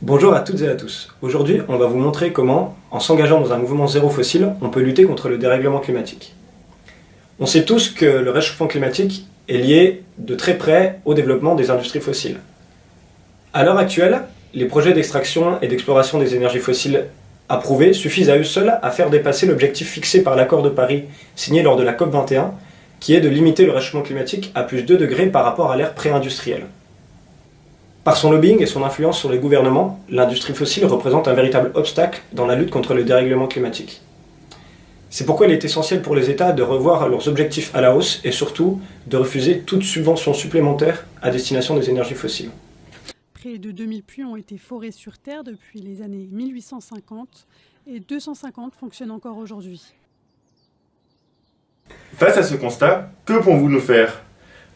Bonjour à toutes et à tous. Aujourd'hui, on va vous montrer comment, en s'engageant dans un mouvement zéro fossile, on peut lutter contre le dérèglement climatique. On sait tous que le réchauffement climatique est lié de très près au développement des industries fossiles. À l'heure actuelle, les projets d'extraction et d'exploration des énergies fossiles approuvés suffisent à eux seuls à faire dépasser l'objectif fixé par l'accord de Paris signé lors de la COP21, qui est de limiter le réchauffement climatique à plus 2 degrés par rapport à l'ère pré-industrielle. Par son lobbying et son influence sur les gouvernements, l'industrie fossile représente un véritable obstacle dans la lutte contre le dérèglement climatique. C'est pourquoi il est essentiel pour les États de revoir leurs objectifs à la hausse et surtout de refuser toute subvention supplémentaire à destination des énergies fossiles. Près de 2000 puits ont été forés sur Terre depuis les années 1850 et 250 fonctionnent encore aujourd'hui. Face à ce constat, que pouvons-vous nous faire?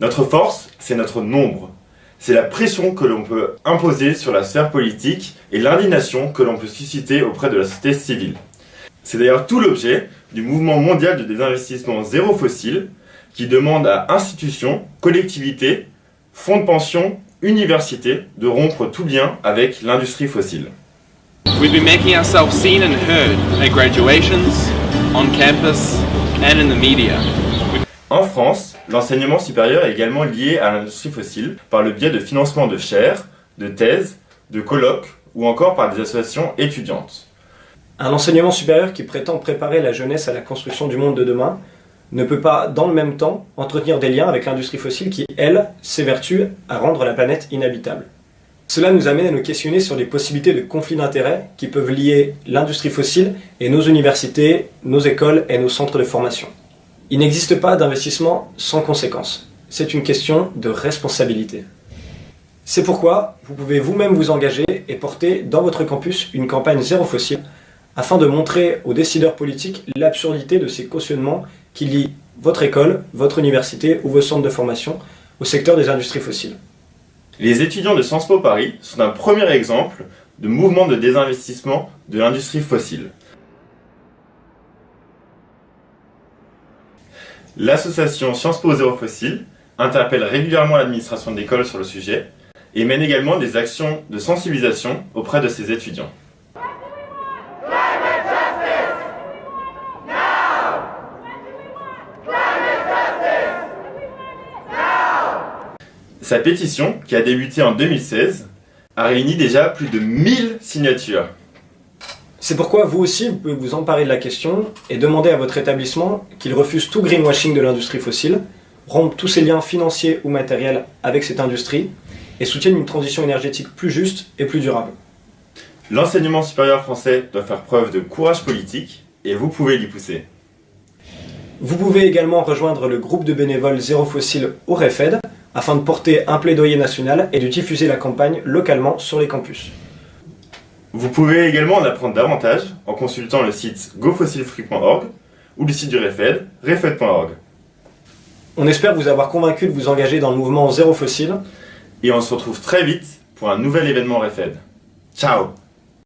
Notre force, c'est notre nombre. C'est la pression que l'on peut imposer sur la sphère politique et l'indignation que l'on peut susciter auprès de la société civile. C'est d'ailleurs tout l'objet du mouvement mondial de désinvestissement zéro fossile qui demande à institutions, collectivités, fonds de pension, universités de rompre tout lien avec l'industrie fossile. We've been making ourselves seen and heard at graduations, on campus and in the media. En France, l'enseignement supérieur est également lié à l'industrie fossile par le biais de financement de chaires, de thèses, de colloques ou encore par des associations étudiantes. Un enseignement supérieur qui prétend préparer la jeunesse à la construction du monde de demain ne peut pas, dans le même temps, entretenir des liens avec l'industrie fossile qui, elle, s'évertue à rendre la planète inhabitable. Cela nous amène à nous questionner sur les possibilités de conflits d'intérêts qui peuvent lier l'industrie fossile et nos universités, nos écoles et nos centres de formation. Il n'existe pas d'investissement sans conséquences. C'est une question de responsabilité. C'est pourquoi vous pouvez vous-même vous engager et porter dans votre campus une campagne zéro fossile afin de montrer aux décideurs politiques l'absurdité de ces cautionnements qui lient votre école, votre université ou vos centres de formation au secteur des industries fossiles. Les étudiants de Sciences Po Paris sont un premier exemple de mouvement de désinvestissement de l'industrie fossile. L'association Sciences Po Zéro Fossile interpelle régulièrement l'administration de l'école sur le sujet et mène également des actions de sensibilisation auprès de ses étudiants. Sa pétition, qui a débuté en 2016, a réuni déjà plus de 1000 signatures. C'est pourquoi vous aussi, vous pouvez vous emparer de la question et demander à votre établissement qu'il refuse tout greenwashing de l'industrie fossile, rompe tous ses liens financiers ou matériels avec cette industrie et soutienne une transition énergétique plus juste et plus durable. L'enseignement supérieur français doit faire preuve de courage politique et vous pouvez l'y pousser. Vous pouvez également rejoindre le groupe de bénévoles Zéro Fossile au REFED afin de porter un plaidoyer national et de diffuser la campagne localement sur les campus. Vous pouvez également en apprendre davantage en consultant le site gofossilefree.org ou le site du REFED, refed.org. On espère vous avoir convaincu de vous engager dans le mouvement Zéro Fossile. Et on se retrouve très vite pour un nouvel événement REFED. Ciao!